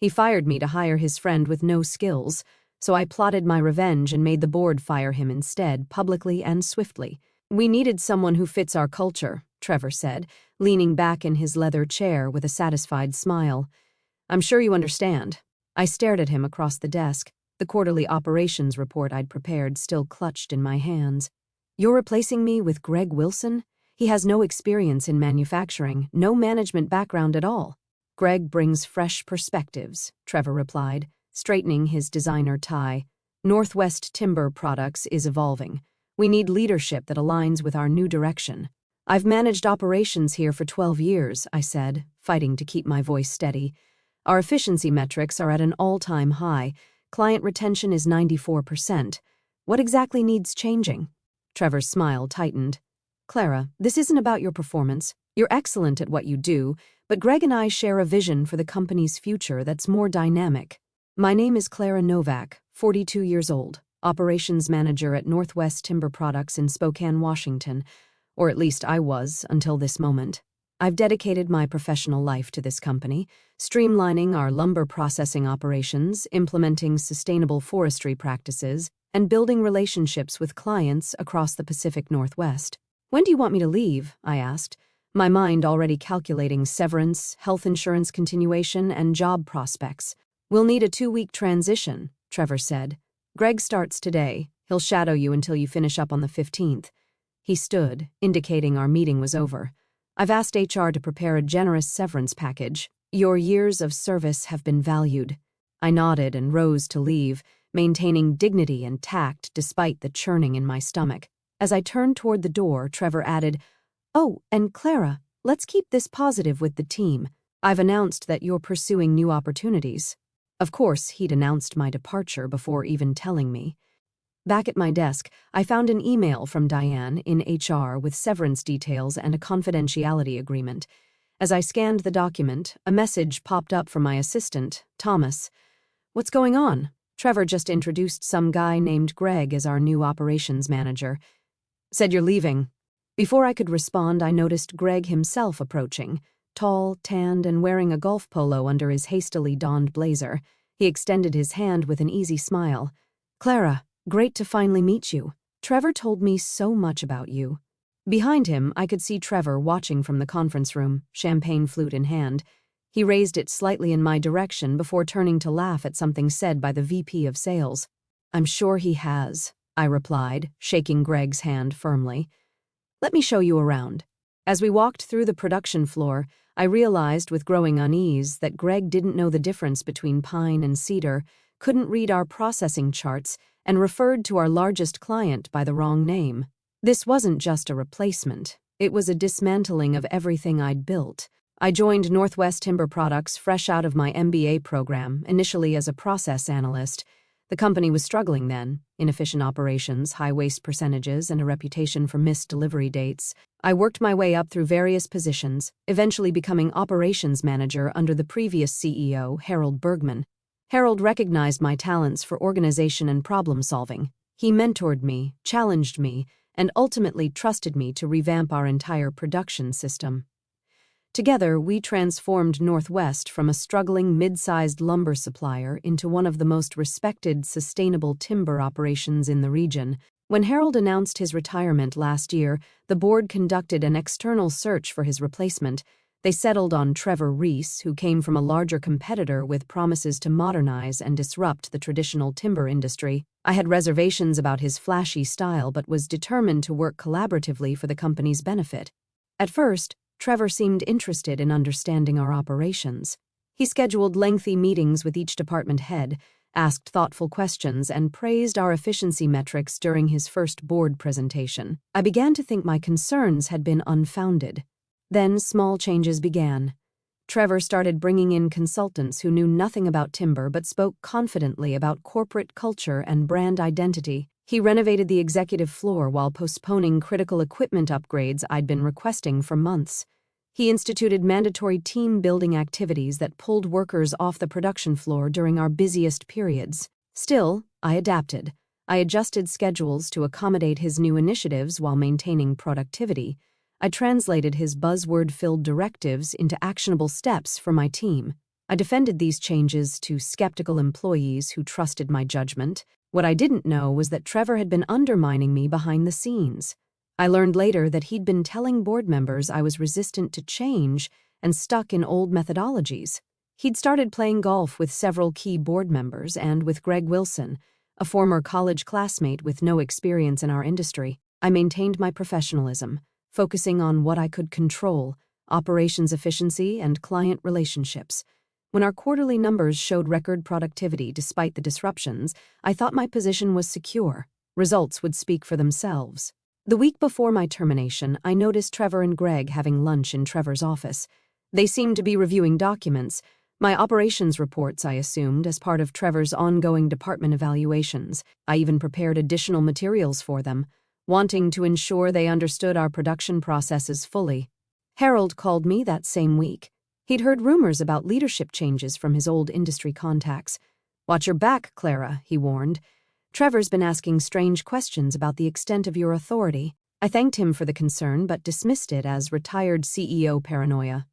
He fired me to hire his friend with no skills, so I plotted my revenge and made the board fire him instead, publicly and swiftly. We needed someone who fits our culture, Trevor said, leaning back in his leather chair with a satisfied smile. I'm sure you understand. I stared at him across the desk, the quarterly operations report I'd prepared still clutched in my hands. You're replacing me with Greg Wilson? He has no experience in manufacturing, no management background at all. Greg brings fresh perspectives, Trevor replied, straightening his designer tie. Northwest Timber Products is evolving. We need leadership that aligns with our new direction. I've managed operations here for 12 years, I said, fighting to keep my voice steady. Our efficiency metrics are at an all-time high. Client retention is 94%. What exactly needs changing? Trevor's smile tightened. Clara, this isn't about your performance. You're excellent at what you do, but Greg and I share a vision for the company's future that's more dynamic. My name is Clara Novak, 42 years old, operations manager at Northwest Timber Products in Spokane, Washington, or at least I was until this moment. I've dedicated my professional life to this company, streamlining our lumber processing operations, implementing sustainable forestry practices, and building relationships with clients across the Pacific Northwest. When do you want me to leave? I asked, my mind already calculating severance, health insurance continuation, and job prospects. We'll need a 2-week transition, Trevor said. Greg starts today. He'll shadow you until you finish up on the 15th. He stood, indicating our meeting was over. I've asked HR to prepare a generous severance package. Your years of service have been valued. I nodded and rose to leave, maintaining dignity and tact despite the churning in my stomach. As I turned toward the door, Trevor added, "Oh, and Clara, let's keep this positive with the team. I've announced that you're pursuing new opportunities." Of course, he'd announced my departure before even telling me. Back at my desk, I found an email from Diane in HR with severance details and a confidentiality agreement. As I scanned the document, a message popped up from my assistant, Thomas. "What's going on?" Trevor just introduced some guy named Greg as our new operations manager. "Said you're leaving." Before I could respond, I noticed Greg himself approaching, tall, tanned, and wearing a golf polo under his hastily donned blazer. He extended his hand with an easy smile. "Clara, great to finally meet you. Trevor told me so much about you." Behind him, I could see Trevor watching from the conference room, champagne flute in hand. He raised it slightly in my direction before turning to laugh at something said by the VP of sales. "I'm sure he has," I replied, shaking Greg's hand firmly. "Let me show you around." As we walked through the production floor, I realized with growing unease that Greg didn't know the difference between pine and cedar, couldn't read our processing charts, and referred to our largest client by the wrong name. This wasn't just a replacement. It was a dismantling of everything I'd built. I joined Northwest Timber Products fresh out of my MBA program, initially as a process analyst. The company was struggling then, inefficient operations, high waste percentages, and a reputation for missed delivery dates. I worked my way up through various positions, eventually becoming operations manager under the previous CEO, Harold Bergman. Harold recognized my talents for organization and problem-solving. He mentored me, challenged me, and ultimately trusted me to revamp our entire production system. Together, we transformed Northwest from a struggling mid-sized lumber supplier into one of the most respected sustainable timber operations in the region. When Harold announced his retirement last year, the board conducted an external search for his replacement. They settled on Trevor Reese, who came from a larger competitor with promises to modernize and disrupt the traditional timber industry. I had reservations about his flashy style but was determined to work collaboratively for the company's benefit. At first, Trevor seemed interested in understanding our operations. He scheduled lengthy meetings with each department head, asked thoughtful questions, and praised our efficiency metrics during his first board presentation. I began to think my concerns had been unfounded. Then small changes began. Trevor started bringing in consultants who knew nothing about timber but spoke confidently about corporate culture and brand identity. He renovated the executive floor while postponing critical equipment upgrades I'd been requesting for months. He instituted mandatory team-building activities that pulled workers off the production floor during our busiest periods. Still, I adapted. I adjusted schedules to accommodate his new initiatives while maintaining productivity. I translated his buzzword-filled directives into actionable steps for my team. I defended these changes to skeptical employees who trusted my judgment. What I didn't know was that Trevor had been undermining me behind the scenes. I learned later that he'd been telling board members I was resistant to change and stuck in old methodologies. He'd started playing golf with several key board members and with Greg Wilson, a former college classmate with no experience in our industry. I maintained my professionalism, focusing on what I could control: operations efficiency and client relationships. When our quarterly numbers showed record productivity despite the disruptions, I thought my position was secure. Results would speak for themselves. The week before my termination, I noticed Trevor and Greg having lunch in Trevor's office. They seemed to be reviewing documents, my operations reports, I assumed, as part of Trevor's ongoing department evaluations. I even prepared additional materials for them, wanting to ensure they understood our production processes fully. Harold called me that same week. He'd heard rumors about leadership changes from his old industry contacts. "Watch your back, Clara," he warned. "Trevor's been asking strange questions about the extent of your authority." I thanked him for the concern but dismissed it as retired CEO paranoia.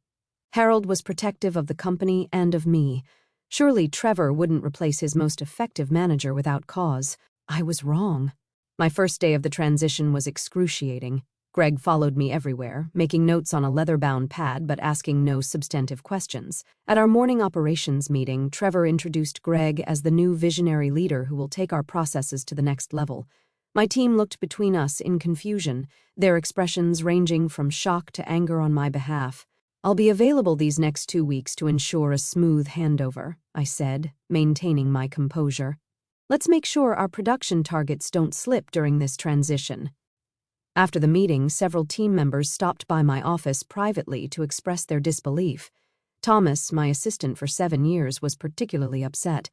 Harold was protective of the company and of me. Surely Trevor wouldn't replace his most effective manager without cause. I was wrong. My first day of the transition was excruciating. Greg followed me everywhere, making notes on a leather-bound pad but asking no substantive questions. At our morning operations meeting, Trevor introduced Greg as the new visionary leader who will take our processes to the next level. My team looked between us in confusion, their expressions ranging from shock to anger on my behalf. "I'll be available these next 2 weeks to ensure a smooth handover," I said, maintaining my composure. "Let's make sure our production targets don't slip during this transition." After the meeting, several team members stopped by my office privately to express their disbelief. Thomas, my assistant for 7 years, was particularly upset.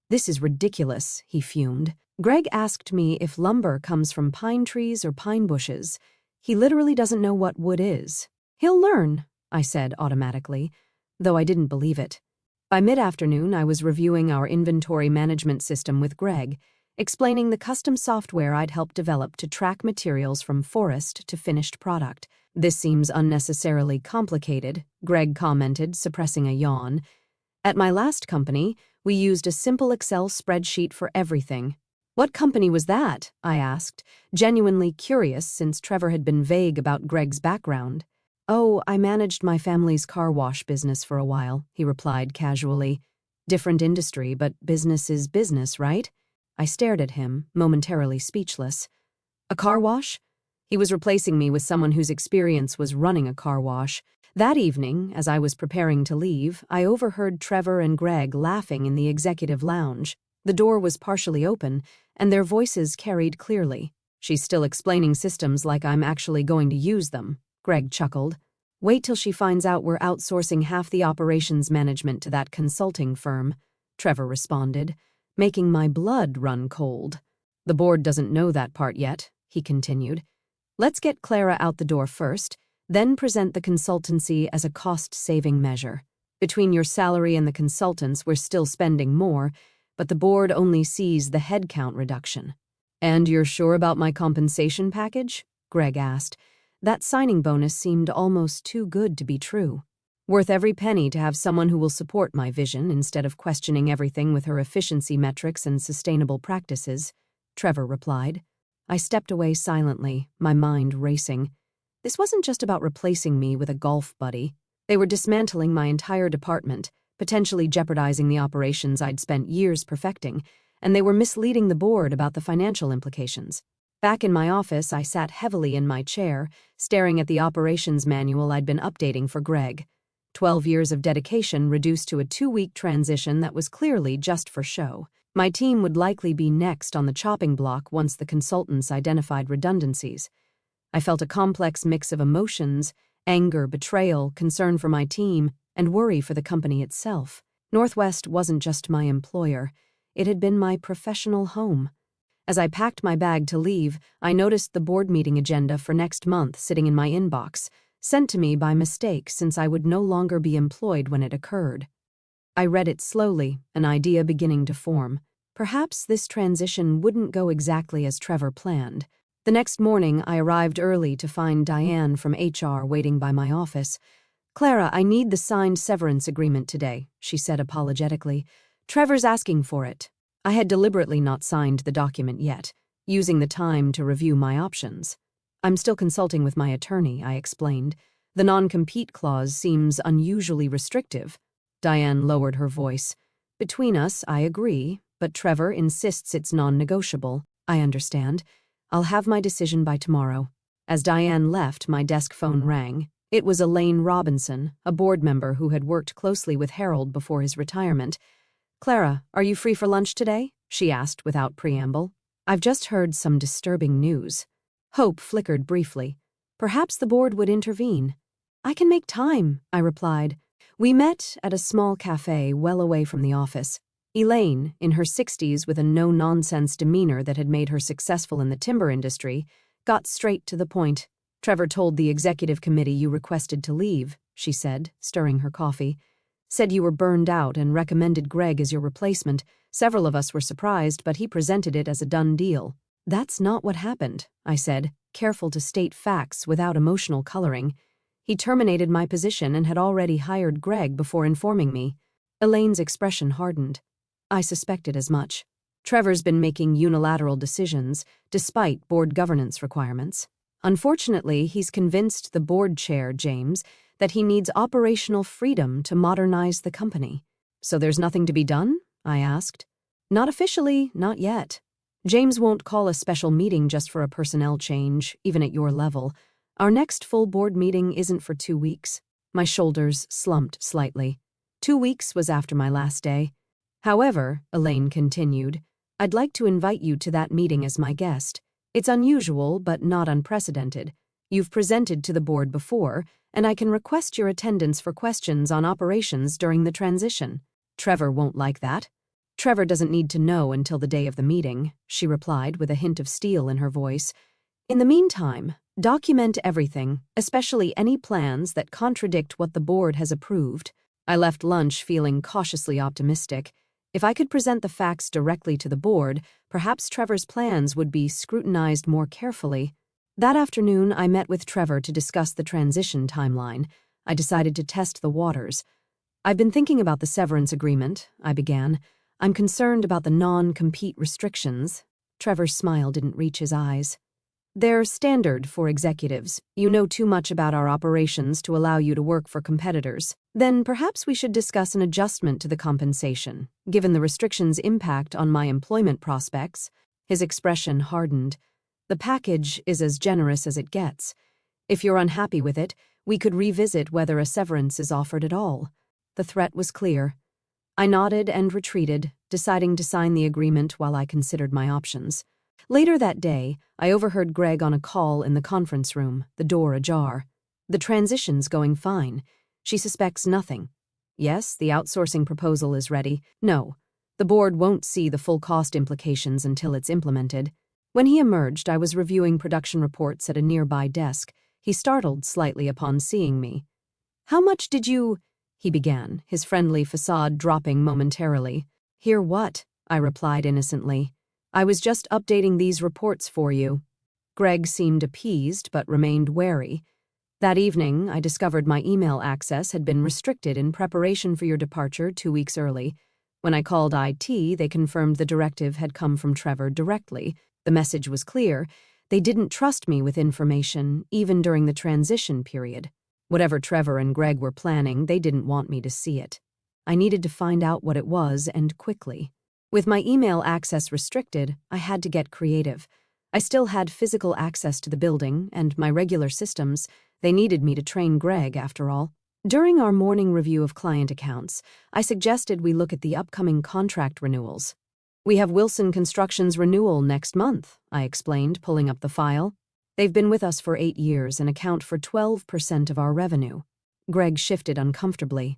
"This is ridiculous," he fumed. "Greg asked me if lumber comes from pine trees or pine bushes. He literally doesn't know what wood is." "He'll learn," I said automatically, though I didn't believe it. By mid-afternoon, I was reviewing our inventory management system with Greg, explaining the custom software I'd helped develop to track materials from forest to finished product. "This seems unnecessarily complicated," Greg commented, suppressing a yawn. "At my last company, we used a simple Excel spreadsheet for everything." "What company was that?" I asked, genuinely curious since Trevor had been vague about Greg's background. "Oh, I managed my family's car wash business for a while," he replied casually. "Different industry, but business is business, right?" I stared at him, momentarily speechless. "A car wash?" He was replacing me with someone whose experience was running a car wash. That evening, as I was preparing to leave, I overheard Trevor and Greg laughing in the executive lounge. The door was partially open, and their voices carried clearly. "She's still explaining systems like I'm actually going to use them," Greg chuckled. "Wait till she finds out we're outsourcing half the operations management to that consulting firm," Trevor responded, making my blood run cold. "The board doesn't know that part yet," he continued. "Let's get Clara out the door first, then present the consultancy as a cost-saving measure. Between your salary and the consultants, we're still spending more, but the board only sees the headcount reduction." "And you're sure about my compensation package?" Greg asked. That signing bonus seemed almost too good to be true. "Worth every penny to have someone who will support my vision instead of questioning everything with her efficiency metrics and sustainable practices," Trevor replied. I stepped away silently, my mind racing. This wasn't just about replacing me with a golf buddy. They were dismantling my entire department, potentially jeopardizing the operations I'd spent years perfecting, and they were misleading the board about the financial implications. Back in my office, I sat heavily in my chair, staring at the operations manual I'd been updating for Greg. 12 years of dedication reduced to a 2-week transition that was clearly just for show. My team would likely be next on the chopping block once the consultants identified redundancies. I felt a complex mix of emotions: anger, betrayal, concern for my team, and worry for the company itself. Northwest wasn't just my employer. It had been my professional home. As I packed my bag to leave, I noticed the board meeting agenda for next month sitting in my inbox, sent to me by mistake since I would no longer be employed when it occurred. I read it slowly, an idea beginning to form. Perhaps this transition wouldn't go exactly as Trevor planned. The next morning, I arrived early to find Diane from HR waiting by my office. "Clara, I need the signed severance agreement today," she said apologetically. "Trevor's asking for it." I had deliberately not signed the document yet, using the time to review my options. "I'm still consulting with my attorney," I explained. "The non-compete clause seems unusually restrictive." Diane lowered her voice. "Between us, I agree, but Trevor insists it's non-negotiable. I understand. I'll have my decision by tomorrow." As Diane left, my desk phone rang. It was Elaine Robinson, a board member who had worked closely with Harold before his retirement. "Clara, are you free for lunch today?" she asked without preamble. "I've just heard some disturbing news." Hope flickered briefly. Perhaps the board would intervene. "I can make time," I replied. We met at a small cafe well away from the office. Elaine, in her 60s with a no-nonsense demeanor that had made her successful in the timber industry, got straight to the point. "Trevor told the executive committee you requested to leave," she said, stirring her coffee. "Said you were burned out and recommended Greg as your replacement. Several of us were surprised, but he presented it as a done deal." "That's not what happened," I said, careful to state facts without emotional coloring. "He terminated my position and had already hired Greg before informing me." Elaine's expression hardened. "I suspected as much. Trevor's been making unilateral decisions, despite board governance requirements. Unfortunately, he's convinced the board chair, James, that he needs operational freedom to modernize the company." "So there's nothing to be done?" I asked. "Not officially, not yet. James won't call a special meeting just for a personnel change, even at your level. Our next full board meeting isn't for 2 weeks. My shoulders slumped slightly. 2 weeks was after my last day. "However," Elaine continued, "I'd like to invite you to that meeting as my guest. It's unusual, but not unprecedented. You've presented to the board before, and I can request your attendance for questions on operations during the transition." "Trevor won't like that." "Trevor doesn't need to know until the day of the meeting," she replied with a hint of steel in her voice. "In the meantime, document everything, especially any plans that contradict what the board has approved." I left lunch feeling cautiously optimistic. If I could present the facts directly to the board, perhaps Trevor's plans would be scrutinized more carefully. That afternoon, I met with Trevor to discuss the transition timeline. I decided to test the waters. "I've been thinking about the severance agreement," I began. "I'm concerned about the non-compete restrictions." Trevor's smile didn't reach his eyes. "They're standard for executives. You know too much about our operations to allow you to work for competitors. Then perhaps we should discuss an adjustment to the compensation, given the restrictions' impact on my employment prospects." His expression hardened. "The package is as generous as it gets. If you're unhappy with it, we could revisit whether a severance is offered at all." The threat was clear. I nodded and retreated, deciding to sign the agreement while I considered my options. Later that day, I overheard Greg on a call in the conference room, the door ajar. "The transition's going fine. She suspects nothing. Yes, the outsourcing proposal is ready. No, the board won't see the full cost implications until it's implemented." When he emerged, I was reviewing production reports at a nearby desk. He startled slightly upon seeing me. "How much did you—" he began, his friendly facade dropping momentarily. "Hear what?" I replied innocently. "I was just updating these reports for you." Greg seemed appeased but remained wary. "That evening, I discovered my email access had been restricted in preparation for your departure 2 weeks early. When I called IT, they confirmed the directive had come from Trevor directly. The message was clear. They didn't trust me with information, even during the transition period. Whatever Trevor and Greg were planning, they didn't want me to see it. I needed to find out what it was, and quickly. With my email access restricted, I had to get creative. I still had physical access to the building and my regular systems. They needed me to train Greg, after all. During our morning review of client accounts, I suggested we look at the upcoming contract renewals. "We have Wilson Construction's renewal next month," I explained, pulling up the file. "They've been with us for 8 years and account for 12% of our revenue." Greg shifted uncomfortably.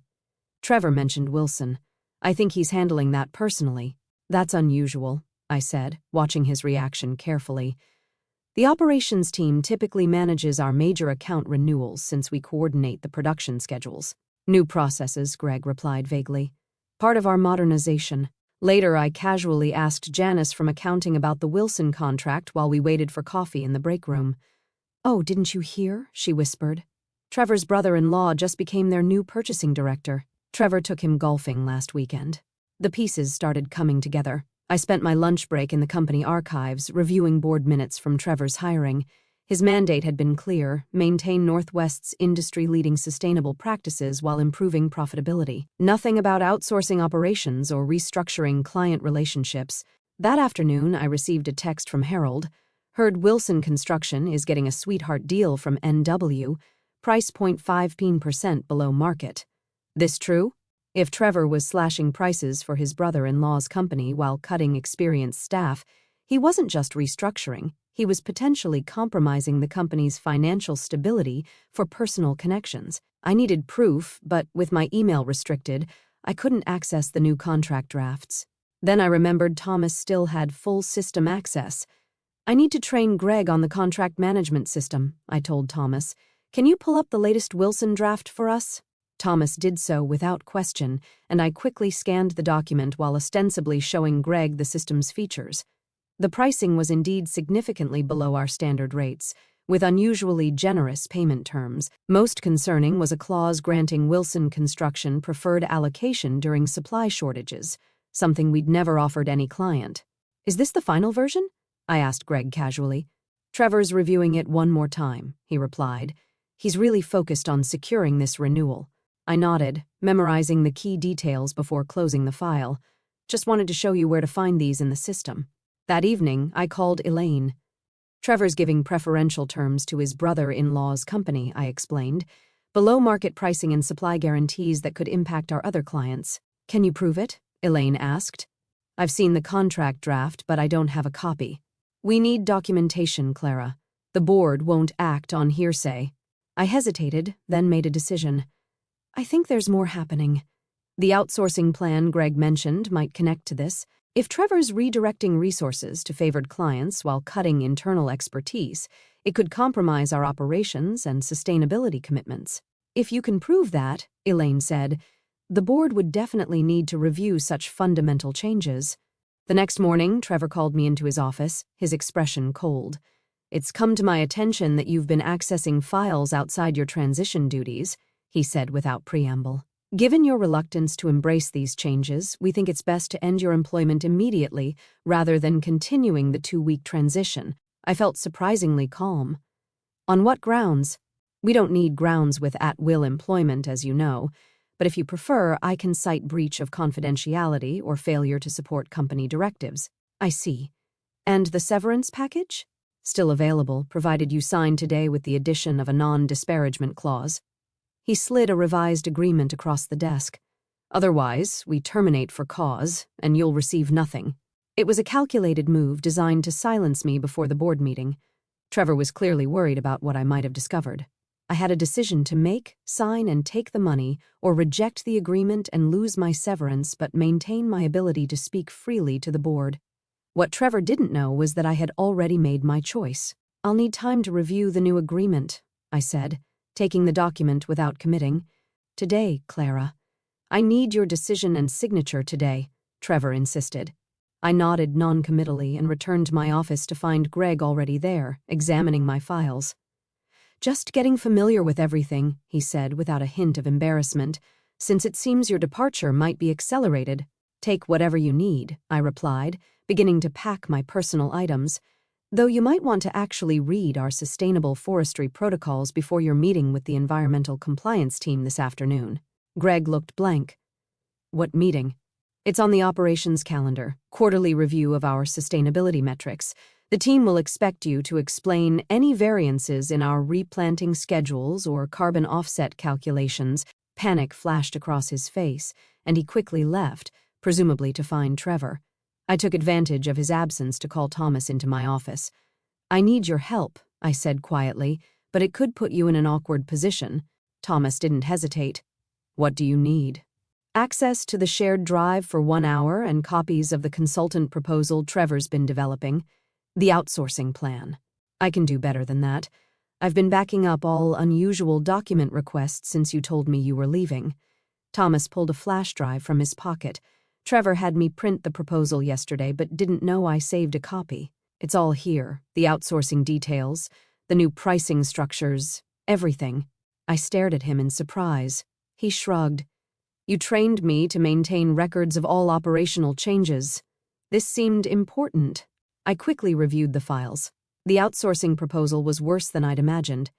"Trevor mentioned Wilson. I think he's handling that personally." "That's unusual," I said, watching his reaction carefully. "The operations team typically manages our major account renewals since we coordinate the production schedules." "New processes," Greg replied vaguely. "Part of our modernization." Later, I casually asked Janice from accounting about the Wilson contract while we waited for coffee in the break room. "Oh, didn't you hear?" she whispered. Trevor's brother-in-law just became their new purchasing director. Trevor took him golfing last weekend. The pieces started coming together. I spent my lunch break in the company archives reviewing board minutes from Trevor's hiring. His mandate had been clear: maintain Northwest's industry-leading sustainable practices while improving profitability. Nothing about outsourcing operations or restructuring client relationships. That afternoon, I received a text from Harold. Heard Wilson Construction is getting a sweetheart deal from NW, price 0.15% below market. This true? If Trevor was slashing prices for his brother-in-law's company while cutting experienced staff, he wasn't just restructuring, he was potentially compromising the company's financial stability for personal connections. I needed proof, but with my email restricted, I couldn't access the new contract drafts. Then I remembered Thomas still had full system access. I need to train Greg on the contract management system, I told Thomas. Can you pull up the latest Wilson draft for us? Thomas did so without question, and I quickly scanned the document while ostensibly showing Greg the system's features. The pricing was indeed significantly below our standard rates, with unusually generous payment terms. Most concerning was a clause granting Wilson Construction preferred allocation during supply shortages, something we'd never offered any client. Is this the final version? I asked Greg casually. Trevor's reviewing it one more time, he replied. He's really focused on securing this renewal. I nodded, memorizing the key details before closing the file. Just wanted to show you where to find these in the system. That evening, I called Elaine. Trevor's giving preferential terms to his brother-in-law's company, I explained. Below market pricing and supply guarantees that could impact our other clients. Can you prove it? Elaine asked. I've seen the contract draft, but I don't have a copy. We need documentation, Clara. The board won't act on hearsay. I hesitated, then made a decision. I think there's more happening. The outsourcing plan Greg mentioned might connect to this. If Trevor's redirecting resources to favored clients while cutting internal expertise, it could compromise our operations and sustainability commitments. If you can prove that, Elaine said, the board would definitely need to review such fundamental changes. The next morning, Trevor called me into his office, his expression cold. It's come to my attention that you've been accessing files outside your transition duties, he said without preamble. Given your reluctance to embrace these changes, we think it's best to end your employment immediately rather than continuing the 2-week transition. I felt surprisingly calm. On what grounds? We don't need grounds with at-will employment, as you know, but if you prefer, I can cite breach of confidentiality or failure to support company directives. I see. And the severance package? Still available, provided you sign today with the addition of a non-disparagement clause. He slid a revised agreement across the desk. Otherwise, we terminate for cause, and you'll receive nothing. It was a calculated move designed to silence me before the board meeting. Trevor was clearly worried about what I might have discovered. I had a decision to make, sign, and take the money, or reject the agreement and lose my severance but maintain my ability to speak freely to the board. What Trevor didn't know was that I had already made my choice. I'll need time to review the new agreement, I said, taking the document without committing. Today, Clara. I need your decision and signature today, Trevor insisted. I nodded non-committally and returned to my office to find Greg already there, examining my files. Just getting familiar with everything, he said without a hint of embarrassment, since it seems your departure might be accelerated. Take whatever you need, I replied, beginning to pack my personal items, though you might want to actually read our sustainable forestry protocols before your meeting with the environmental compliance team this afternoon. Greg looked blank. What meeting? It's on the operations calendar, quarterly review of our sustainability metrics. The team will expect you to explain any variances in our replanting schedules or carbon offset calculations. Panic flashed across his face, and he quickly left, presumably to find Trevor. I took advantage of his absence to call Thomas into my office. I need your help, I said quietly, but it could put you in an awkward position. Thomas didn't hesitate. What do you need? Access to the shared drive for 1 hour and copies of the consultant proposal Trevor's been developing. The outsourcing plan. I can do better than that. I've been backing up all unusual document requests since you told me you were leaving. Thomas pulled a flash drive from his pocket. Trevor had me print the proposal yesterday, but didn't know I saved a copy. It's all here, the outsourcing details, the new pricing structures, everything. I stared at him in surprise. He shrugged. You trained me to maintain records of all operational changes. This seemed important. I quickly reviewed the files. The outsourcing proposal was worse than I'd imagined.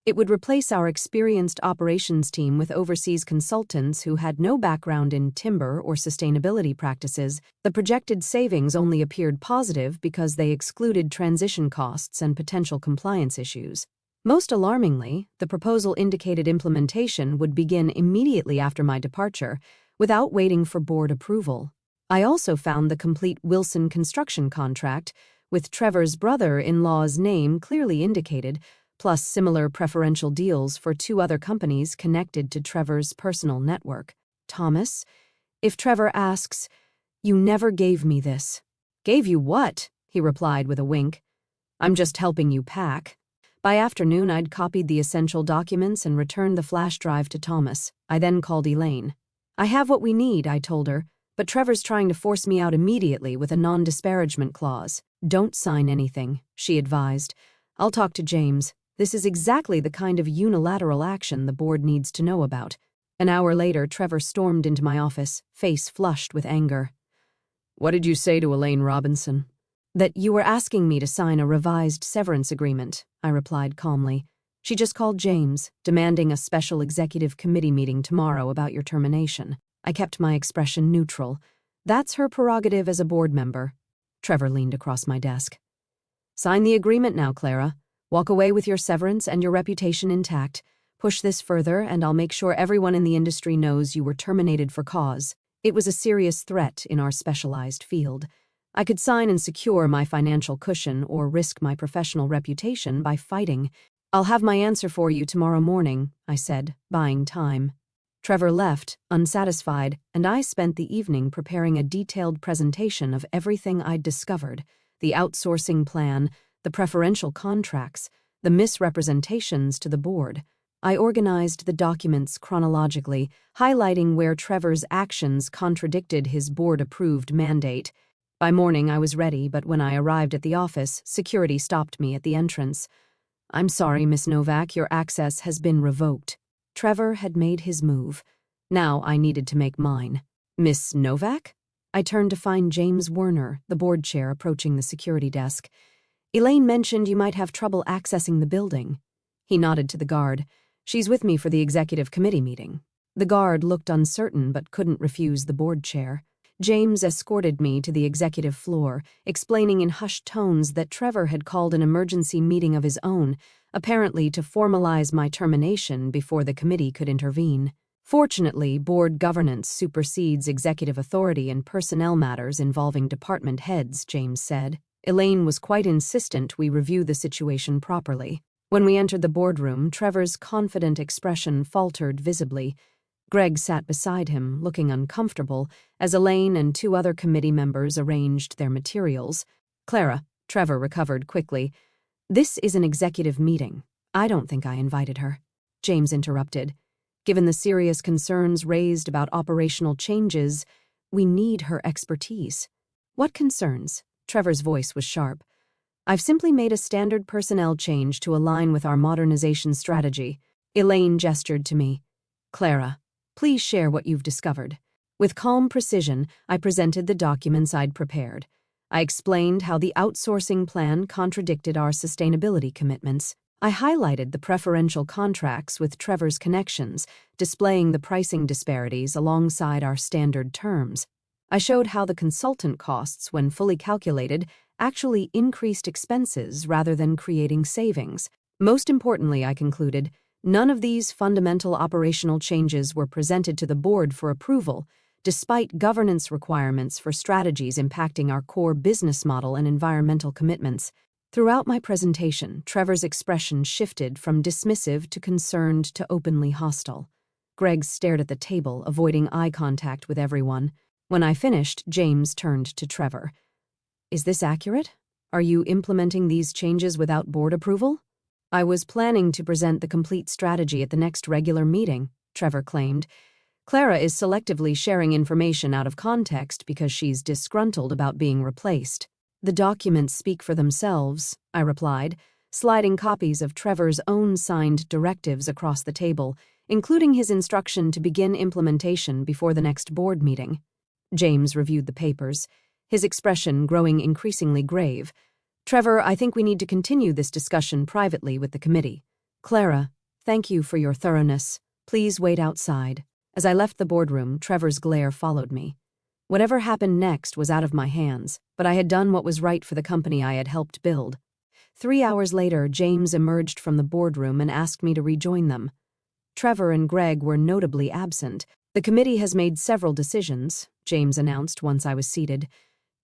It would replace our experienced operations team with overseas consultants who had no background in timber or sustainability practices. The projected savings only appeared positive because they excluded transition costs and potential compliance issues. Most alarmingly, the proposal indicated implementation would begin immediately after my departure, without waiting for board approval. I also found the complete Wilson construction contract, with Trevor's brother-in-law's name clearly indicated, plus similar preferential deals for 2 other companies connected to Trevor's personal network. Thomas, if Trevor asks, you never gave me this. Gave you what? He replied with a wink. I'm just helping you pack. By afternoon, I'd copied the essential documents and returned the flash drive to Thomas. I then called Elaine. I have what we need, I told her, but Trevor's trying to force me out immediately with a non-disparagement clause. Don't sign anything, she advised. I'll talk to James. This is exactly the kind of unilateral action the board needs to know about. An hour later, Trevor stormed into my office, face flushed with anger. What did you say to Elaine Robinson? That you were asking me to sign a revised severance agreement, I replied calmly. She just called James, demanding a special executive committee meeting tomorrow about your termination. I kept my expression neutral. That's her prerogative as a board member. Trevor leaned across my desk. Sign the agreement now, Clara. Walk away with your severance and your reputation intact. Push this further, and I'll make sure everyone in the industry knows you were terminated for cause. It was a serious threat in our specialized field. I could sign and secure my financial cushion or risk my professional reputation by fighting. I'll have my answer for you tomorrow morning, I said, buying time. Trevor left, unsatisfied, and I spent the evening preparing a detailed presentation of everything I'd discovered, the outsourcing plan, the preferential contracts, the misrepresentations to the board. I organized the documents chronologically, highlighting where Trevor's actions contradicted his board-approved mandate. By morning, I was ready, but when I arrived at the office, security stopped me at the entrance. I'm sorry, Miss Novak, your access has been revoked. Trevor had made his move. Now I needed to make mine. Miss Novak? I turned to find James Wernern, the board chair, approaching the security desk. Elaine mentioned you might have trouble accessing the building. He nodded to the guard. She's with me for the executive committee meeting. The guard looked uncertain but couldn't refuse the board chair. James escorted me to the executive floor, explaining in hushed tones that Trevor had called an emergency meeting of his own, apparently to formalize my termination before the committee could intervene. Fortunately, board governance supersedes executive authority in personnel matters involving department heads, James said. Elaine was quite insistent we review the situation properly. When we entered the boardroom, Trevor's confident expression faltered visibly. Greg sat beside him, looking uncomfortable, as Elaine and 2 other committee members arranged their materials. Clara, Trevor recovered quickly. This is an executive meeting. I don't think I invited her. James interrupted. Given the serious concerns raised about operational changes, we need her expertise. What concerns? Trevor's voice was sharp. I've simply made a standard personnel change to align with our modernization strategy. Elaine gestured to me. Clara, please share what you've discovered. With calm precision, I presented the documents I'd prepared. I explained how the outsourcing plan contradicted our sustainability commitments. I highlighted the preferential contracts with Trevor's connections, displaying the pricing disparities alongside our standard terms. I showed how the consultant costs, when fully calculated, actually increased expenses rather than creating savings. Most importantly, I concluded, none of these fundamental operational changes were presented to the board for approval, despite governance requirements for strategies impacting our core business model and environmental commitments. Throughout my presentation, Trevor's expression shifted from dismissive to concerned to openly hostile. Greg stared at the table, avoiding eye contact with everyone. When I finished, James turned to Trevor. Is this accurate? Are you implementing these changes without board approval? I was planning to present the complete strategy at the next regular meeting, Trevor claimed. Clara is selectively sharing information out of context because she's disgruntled about being replaced. The documents speak for themselves, I replied. sliding copies of Trevor's own signed directives across the table, including his instruction to begin implementation before the next board meeting. James reviewed the papers, his expression growing increasingly grave. "Trevor, I think we need to continue this discussion privately with the committee. Clara, thank you for your thoroughness. Please wait outside." As I left the boardroom, Trevor's glare followed me. Whatever happened next was out of my hands, but I had done what was right for the company I had helped build. 3 hours later, James emerged from the boardroom and asked me to rejoin them. Trevor and Greg were notably absent. "The committee has made several decisions," James announced once I was seated.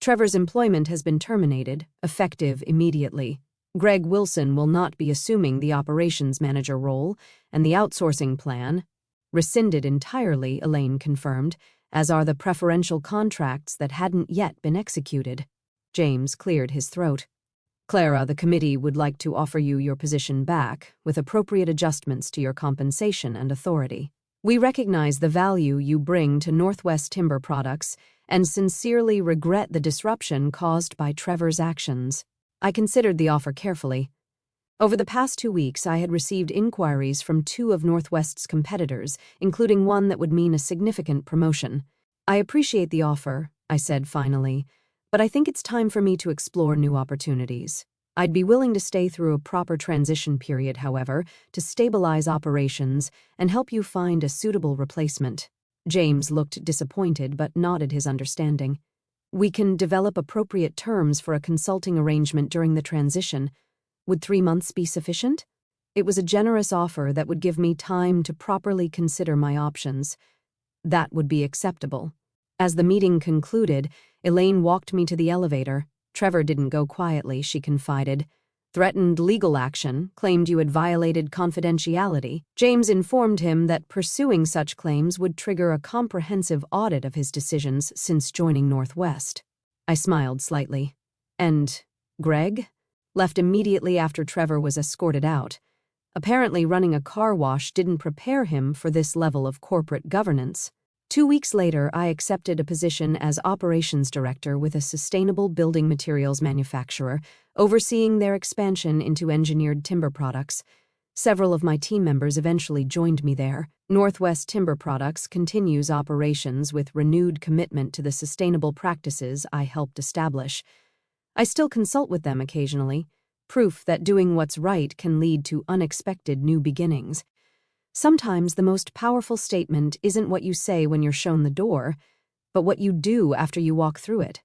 "Trevor's employment has been terminated, effective immediately. Greg Wilson will not be assuming the operations manager role, and the outsourcing plan rescinded entirely," Elaine confirmed, "as are the preferential contracts that hadn't yet been executed." James cleared his throat. "Clara, the committee would like to offer you your position back, with appropriate adjustments to your compensation and authority. We recognize the value you bring to Northwest Timber Products and sincerely regret the disruption caused by Trevor's actions." I considered the offer carefully. Over the past 2 weeks, I had received inquiries from 2 of Northwest's competitors, including one that would mean a significant promotion. "I appreciate the offer," I said finally, "but I think it's time for me to explore new opportunities. I'd be willing to stay through a proper transition period, however, to stabilize operations and help you find a suitable replacement." James looked disappointed but nodded his understanding. "We can develop appropriate terms for a consulting arrangement during the transition. Would 3 months be sufficient?" It was a generous offer that would give me time to properly consider my options. "That would be acceptable." As the meeting concluded, Elaine walked me to the elevator. "Trevor didn't go quietly," she confided. "Threatened legal action, claimed you had violated confidentiality." James informed him that pursuing such claims would trigger a comprehensive audit of his decisions since joining Northwest. I smiled slightly. "And Greg?" "Left immediately after Trevor was escorted out. Apparently running a car wash didn't prepare him for this level of corporate governance." 2 weeks later, I accepted a position as operations director with a sustainable building materials manufacturer, overseeing their expansion into engineered timber products. Several of my team members eventually joined me there. Northwest Timber Products continues operations with renewed commitment to the sustainable practices I helped establish. I still consult with them occasionally, proof that doing what's right can lead to unexpected new beginnings. Sometimes the most powerful statement isn't what you say when you're shown the door, but what you do after you walk through it.